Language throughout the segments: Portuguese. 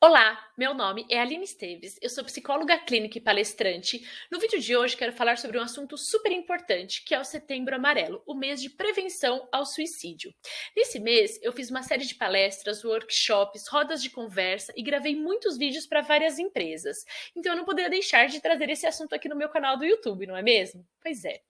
Olá, meu nome é Aline Esteves, eu sou psicóloga clínica e palestrante. No vídeo de hoje quero falar sobre um assunto super importante, que é o Setembro Amarelo, o mês de prevenção ao suicídio. Nesse mês eu fiz uma série de palestras, workshops, rodas de conversa e gravei muitos vídeos para várias empresas. Então eu não poderia deixar de trazer esse assunto aqui no meu canal do YouTube, não é mesmo? Pois é.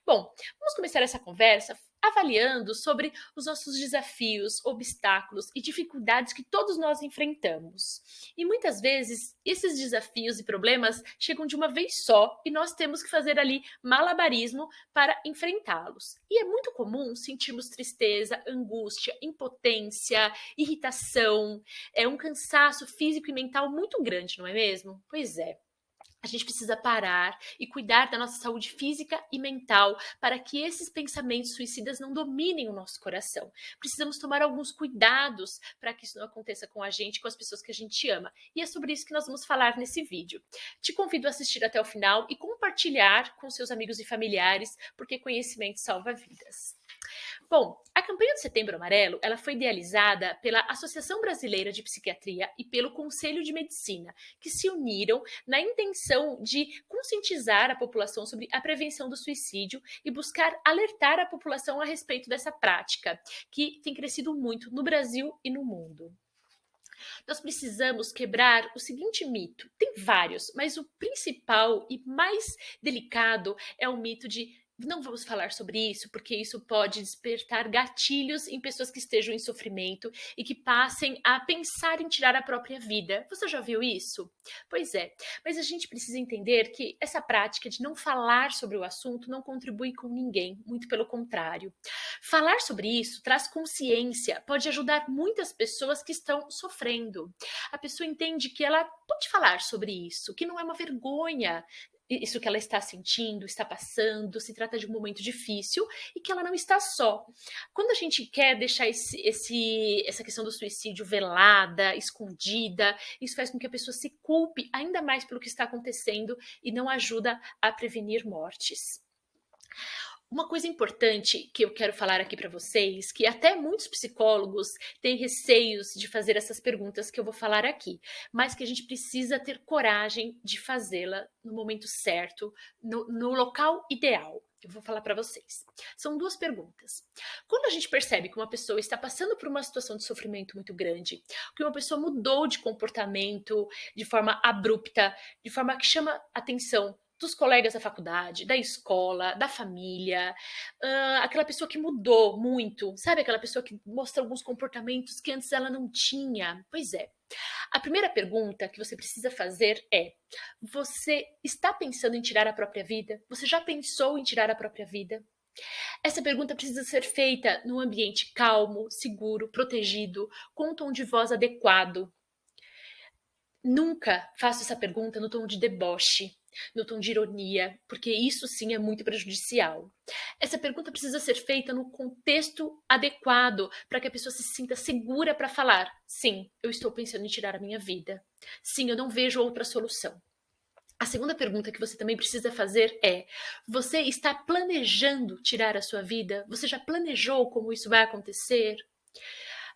Bom, vamos começar essa conversa avaliando sobre os nossos desafios, obstáculos e dificuldades que todos nós enfrentamos. E muitas vezes esses desafios e problemas chegam de uma vez só e nós temos que fazer ali malabarismo para enfrentá-los. E é muito comum sentirmos tristeza, angústia, impotência, irritação, um cansaço físico e mental muito grande, não é mesmo? Pois é. A gente precisa parar e cuidar da nossa saúde física e mental para que esses pensamentos suicidas não dominem o nosso coração. Precisamos tomar alguns cuidados para que isso não aconteça com a gente, com as pessoas que a gente ama. E é sobre isso que nós vamos falar nesse vídeo. Te convido a assistir até o final e compartilhar com seus amigos e familiares, porque conhecimento salva vidas. Bom, a campanha do Setembro Amarelo, ela foi idealizada pela Associação Brasileira de Psiquiatria e pelo Conselho de Medicina, que se uniram na intenção de conscientizar a população sobre a prevenção do suicídio e buscar alertar a população a respeito dessa prática, que tem crescido muito no Brasil e no mundo. Nós precisamos quebrar o seguinte mito. Tem vários, mas o principal e mais delicado é o mito de não vamos falar sobre isso, porque isso pode despertar gatilhos em pessoas que estejam em sofrimento e que passem a pensar em tirar a própria vida. Você já viu isso? Pois é, mas a gente precisa entender que essa prática de não falar sobre o assunto não contribui com ninguém, muito pelo contrário. Falar sobre isso traz consciência, pode ajudar muitas pessoas que estão sofrendo. A pessoa entende que ela pode falar sobre isso, que não é uma vergonha isso que ela está sentindo, está passando, se trata de um momento difícil e que ela não está só. Quando a gente quer deixar essa questão do suicídio velada, escondida, isso faz com que a pessoa se culpe ainda mais pelo que está acontecendo e não ajuda a prevenir mortes. Uma coisa importante que eu quero falar aqui para vocês, que até muitos psicólogos têm receios de fazer essas perguntas que eu vou falar aqui, mas que a gente precisa ter coragem de fazê-la no momento certo, no local ideal. Eu vou falar para vocês. São duas perguntas. Quando a gente percebe que uma pessoa está passando por uma situação de sofrimento muito grande, que uma pessoa mudou de comportamento de forma abrupta, de forma que chama atenção dos colegas da faculdade, da escola, da família, aquela pessoa que mudou muito, sabe? Aquela pessoa que mostra alguns comportamentos que antes ela não tinha. Pois é. A primeira pergunta que você precisa fazer é: você está pensando em tirar a própria vida? Você já pensou em tirar a própria vida? Essa pergunta precisa ser feita num ambiente calmo, seguro, protegido, com um tom de voz adequado. Nunca faça essa pergunta no tom de deboche, no tom de ironia, porque isso sim é muito prejudicial. Essa pergunta precisa ser feita no contexto adequado para que a pessoa se sinta segura para falar: sim, eu estou pensando em tirar a minha vida. Sim, eu não vejo outra solução. A segunda pergunta que você também precisa fazer é: você está planejando tirar a sua vida? Você já planejou como isso vai acontecer?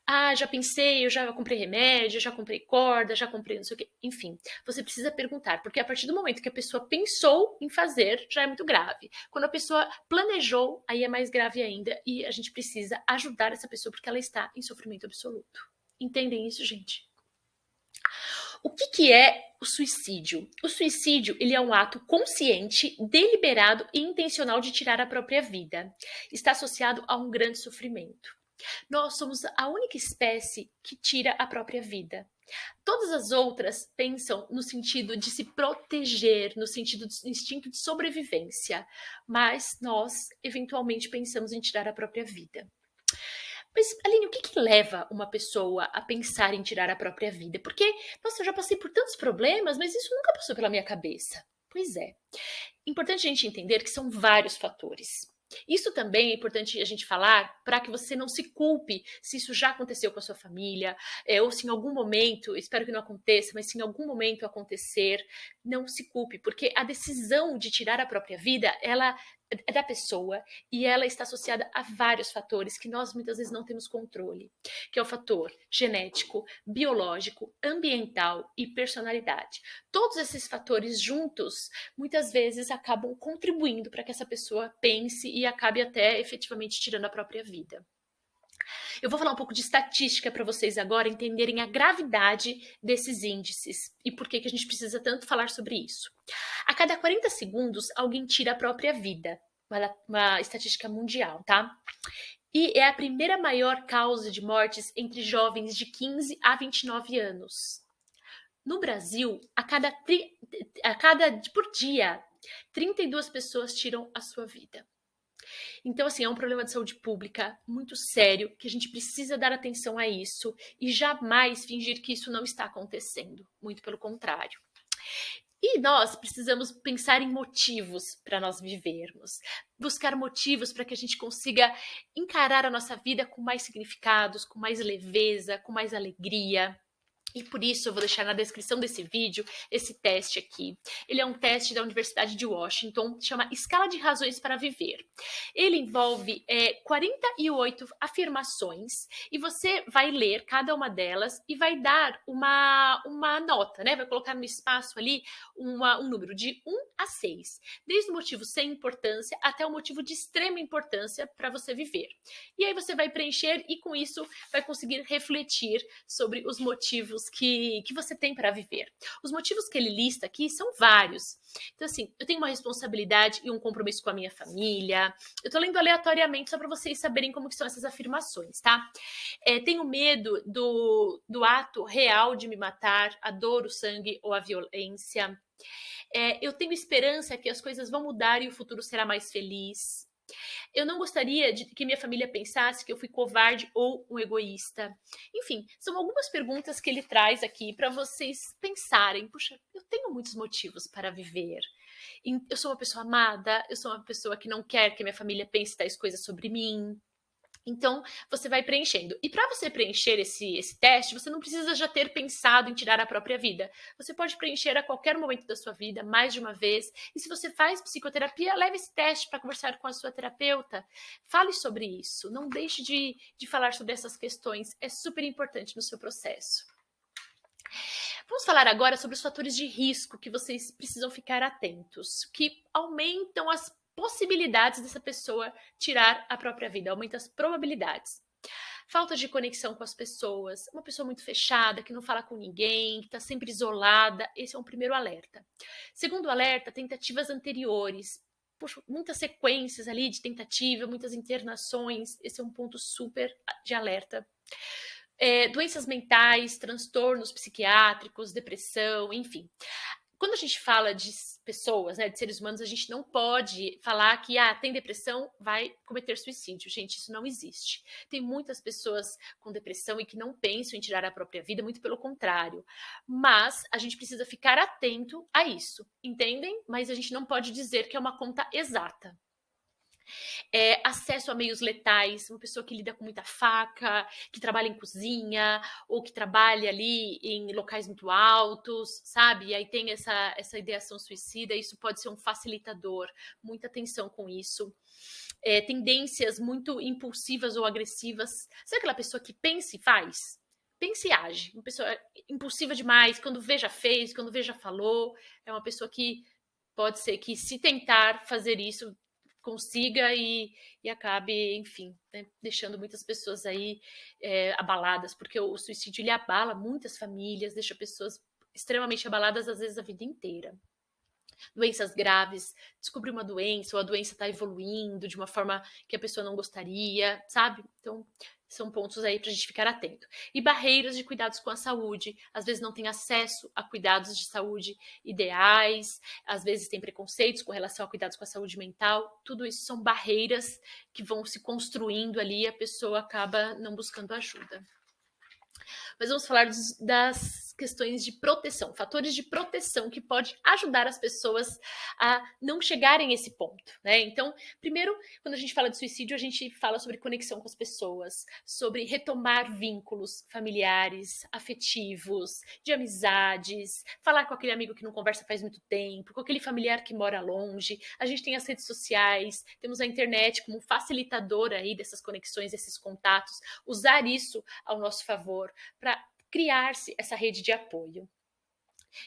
Ah, já pensei, eu já comprei remédio, já comprei corda, já comprei não sei o quê. Enfim, você precisa perguntar, porque a partir do momento que a pessoa pensou em fazer, já é muito grave. Quando a pessoa planejou, aí é mais grave ainda e a gente precisa ajudar essa pessoa porque ela está em sofrimento absoluto. Entendem isso, gente? O que é o suicídio? O suicídio, ele é um ato consciente, deliberado e intencional de tirar a própria vida. Está associado a um grande sofrimento. Nós somos a única espécie que tira a própria vida. Todas as outras pensam no sentido de se proteger, no sentido do instinto de sobrevivência, mas nós, eventualmente, pensamos em tirar a própria vida. Mas, Aline, o que leva uma pessoa a pensar em tirar a própria vida? Porque, nossa, eu já passei por tantos problemas, mas isso nunca passou pela minha cabeça. Pois é. Importante a gente entender que são vários fatores. Isso também é importante a gente falar para que você não se culpe se isso já aconteceu com a sua família, ou se em algum momento, espero que não aconteça, mas se em algum momento acontecer, não se culpe, porque a decisão de tirar a própria vida, ela é da pessoa e ela está associada a vários fatores que nós muitas vezes não temos controle, que é o fator genético, biológico, ambiental e personalidade. Todos esses fatores juntos muitas vezes acabam contribuindo para que essa pessoa pense e acabe até efetivamente tirando a própria vida. Eu vou falar um pouco de estatística para vocês agora entenderem a gravidade desses índices e por que a gente precisa tanto falar sobre isso. A cada 40 segundos, alguém tira a própria vida. Uma estatística mundial, tá? E é a primeira maior causa de mortes entre jovens de 15 a 29 anos. No Brasil, por dia, 32 pessoas tiram a sua vida. Então, assim, é um problema de saúde pública muito sério, que a gente precisa dar atenção a isso e jamais fingir que isso não está acontecendo. Muito pelo contrário. E nós precisamos pensar em motivos para nós vivermos, buscar motivos para que a gente consiga encarar a nossa vida com mais significados, com mais leveza, com mais alegria. E por isso eu vou deixar na descrição desse vídeo esse teste aqui. Ele é um teste da Universidade de Washington, chama Escala de Razões para Viver. Ele envolve 48 afirmações e você vai ler cada uma delas e vai dar uma nota, né? Vai colocar no espaço ali um número de 1 a 6, desde o motivo sem importância até o motivo de extrema importância para você viver. E aí você vai preencher e com isso vai conseguir refletir sobre os motivos que você tem para viver. Os motivos que ele lista aqui são vários. Então, assim, eu tenho uma responsabilidade e um compromisso com a minha família. Eu tô lendo aleatoriamente só para vocês saberem como que são essas afirmações, tá? Tenho medo do ato real de me matar, a dor, o sangue ou a violência. Eu tenho esperança que as coisas vão mudar e o futuro será mais feliz. Eu não gostaria de que minha família pensasse que eu fui covarde ou um egoísta. Enfim, são algumas perguntas que ele traz aqui para vocês pensarem. Puxa, eu tenho muitos motivos para viver. Eu sou uma pessoa amada, eu sou uma pessoa que não quer que minha família pense tais coisas sobre mim. Então, você vai preenchendo. E para você preencher esse teste, você não precisa já ter pensado em tirar a própria vida. Você pode preencher a qualquer momento da sua vida, mais de uma vez. E se você faz psicoterapia, leve esse teste para conversar com a sua terapeuta. Fale sobre isso. Não deixe de falar sobre essas questões. É super importante no seu processo. Vamos falar agora sobre os fatores de risco que vocês precisam ficar atentos, que aumentam as possibilidades dessa pessoa tirar a própria vida, aumenta as probabilidades. Falta de conexão com as pessoas, uma pessoa muito fechada, que não fala com ninguém, que está sempre isolada, esse é um primeiro alerta. Segundo alerta, tentativas anteriores. Puxa, muitas sequências ali de tentativa, muitas internações, esse é um ponto super de alerta. Doenças mentais, transtornos psiquiátricos, depressão, enfim. Quando a gente fala de pessoas, né, de seres humanos, a gente não pode falar que tem depressão, vai cometer suicídio. Gente, isso não existe. Tem muitas pessoas com depressão e que não pensam em tirar a própria vida, muito pelo contrário. Mas a gente precisa ficar atento a isso, entendem? Mas a gente não pode dizer que é uma conta exata. Acesso a meios letais, uma pessoa que lida com muita faca, que trabalha em cozinha, ou que trabalha ali em locais muito altos, sabe? E aí tem essa ideação suicida, isso pode ser um facilitador, muita atenção com isso. Tendências muito impulsivas ou agressivas, sabe aquela pessoa que pensa e faz? Pensa e age, uma pessoa impulsiva demais, quando vê já fez, quando vê já falou, é uma pessoa que pode ser que se tentar fazer isso, consiga e acabe, enfim, né, deixando muitas pessoas aí abaladas, porque o suicídio ele abala muitas famílias, deixa pessoas extremamente abaladas, às vezes a vida inteira. Doenças graves, descobrir uma doença, ou a doença está evoluindo de uma forma que a pessoa não gostaria, sabe? Então, são pontos aí para a gente ficar atento. E barreiras de cuidados com a saúde. Às vezes não tem acesso a cuidados de saúde ideais, às vezes tem preconceitos com relação a cuidados com a saúde mental. Tudo isso são barreiras que vão se construindo ali e a pessoa acaba não buscando ajuda. Mas vamos falar das questões de proteção, fatores de proteção que pode ajudar as pessoas a não chegarem a esse ponto, né? Então, primeiro, quando a gente fala de suicídio, a gente fala sobre conexão com as pessoas, sobre retomar vínculos familiares, afetivos, de amizades, falar com aquele amigo que não conversa faz muito tempo, com aquele familiar que mora longe. A gente tem as redes sociais, temos a internet como facilitadora aí dessas conexões, desses contatos, usar isso ao nosso favor para criar-se essa rede de apoio.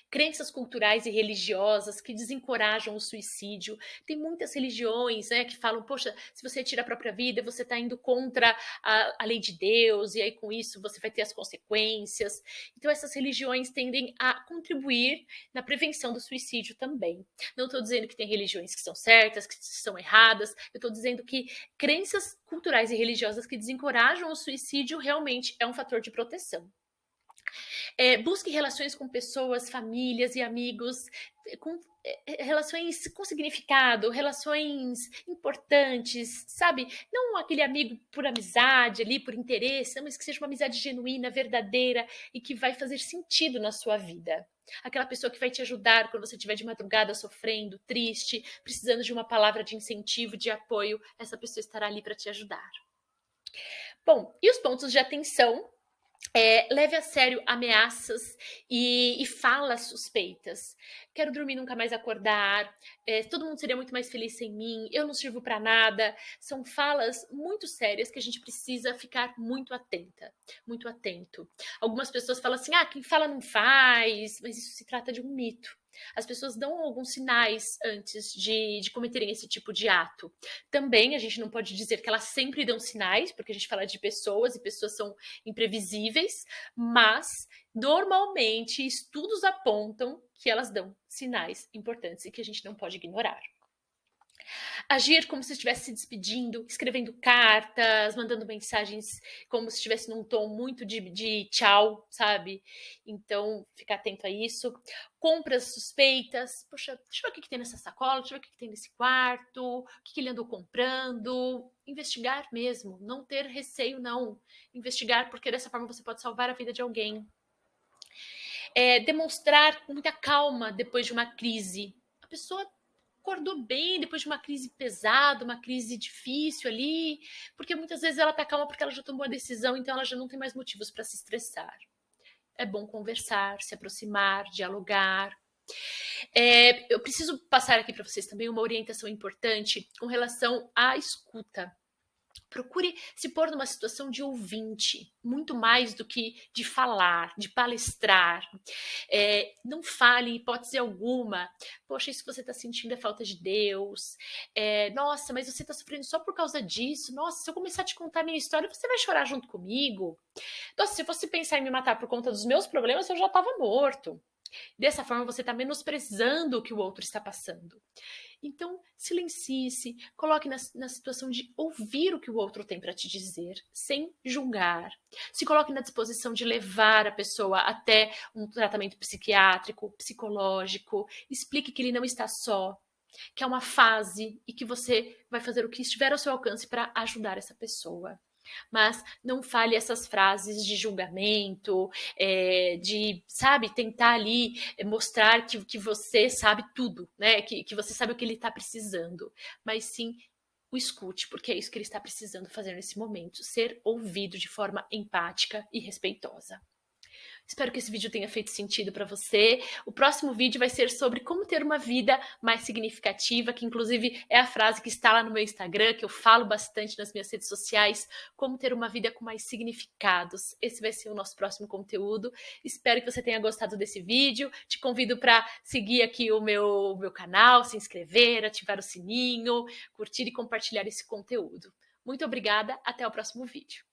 Crenças culturais e religiosas que desencorajam o suicídio. Tem muitas religiões, né, que falam, poxa, se você tira a própria vida, você está indo contra a lei de Deus, e aí com isso você vai ter as consequências. Então essas religiões tendem a contribuir na prevenção do suicídio também. Não estou dizendo que tem religiões que são certas, que são erradas, eu estou dizendo que crenças culturais e religiosas que desencorajam o suicídio realmente é um fator de proteção. Busque relações com pessoas, famílias e amigos, com relações com significado, relações importantes, sabe? Não aquele amigo por amizade ali, por interesse, mas que seja uma amizade genuína, verdadeira e que vai fazer sentido na sua vida. Aquela pessoa que vai te ajudar quando você estiver de madrugada sofrendo, triste, precisando de uma palavra de incentivo, de apoio, essa pessoa estará ali para te ajudar. Bom, e os pontos de atenção? Leve a sério ameaças e falas suspeitas. Quero dormir, nunca mais acordar. Todo mundo seria muito mais feliz sem mim. Eu não sirvo para nada. São falas muito sérias que a gente precisa ficar muito atenta, muito atento. Algumas pessoas falam assim: quem fala não faz, mas isso se trata de um mito. As pessoas dão alguns sinais antes de cometerem esse tipo de ato. Também a gente não pode dizer que elas sempre dão sinais, porque a gente fala de pessoas e pessoas são imprevisíveis, mas normalmente estudos apontam que elas dão sinais importantes e que a gente não pode ignorar. Agir como se estivesse se despedindo, escrevendo cartas, mandando mensagens como se estivesse num tom muito de tchau, sabe? Então, ficar atento a isso. Compras suspeitas. Poxa, deixa eu ver o que tem nessa sacola, deixa eu ver o que tem nesse quarto, o que ele andou comprando. Investigar mesmo, não ter receio, não. Investigar, porque dessa forma você pode salvar a vida de alguém. Demonstrar muita calma depois de uma crise. A pessoa acordou bem depois de uma crise pesada, uma crise difícil ali, porque muitas vezes ela tá calma porque ela já tomou a decisão, então ela já não tem mais motivos para se estressar. É bom conversar, se aproximar, dialogar. Eu preciso passar aqui para vocês também uma orientação importante com relação à escuta. Procure se pôr numa situação de ouvinte, muito mais do que de falar, de palestrar. Não fale em hipótese alguma. Poxa, isso que você está sentindo é falta de Deus. Nossa, mas você está sofrendo só por causa disso. Nossa, se eu começar a te contar a minha história, você vai chorar junto comigo. Nossa, se eu fosse pensar em me matar por conta dos meus problemas, eu já estava morto. Dessa forma, você está menosprezando o que o outro está passando. Então, silencie-se, coloque na situação de ouvir o que o outro tem para te dizer, sem julgar. Se coloque na disposição de levar a pessoa até um tratamento psiquiátrico, psicológico. Explique que ele não está só, que é uma fase e que você vai fazer o que estiver ao seu alcance para ajudar essa pessoa. Mas não fale essas frases de julgamento, de, sabe, tentar ali mostrar que você sabe tudo, né? Que você sabe o que ele está precisando. Mas sim, o escute, porque é isso que ele está precisando fazer nesse momento. Ser ouvido de forma empática e respeitosa. Espero que esse vídeo tenha feito sentido para você. O próximo vídeo vai ser sobre como ter uma vida mais significativa, que inclusive é a frase que está lá no meu Instagram, que eu falo bastante nas minhas redes sociais, como ter uma vida com mais significados. Esse vai ser o nosso próximo conteúdo. Espero que você tenha gostado desse vídeo. Te convido para seguir aqui o meu canal, se inscrever, ativar o sininho, curtir e compartilhar esse conteúdo. Muito obrigada, até o próximo vídeo.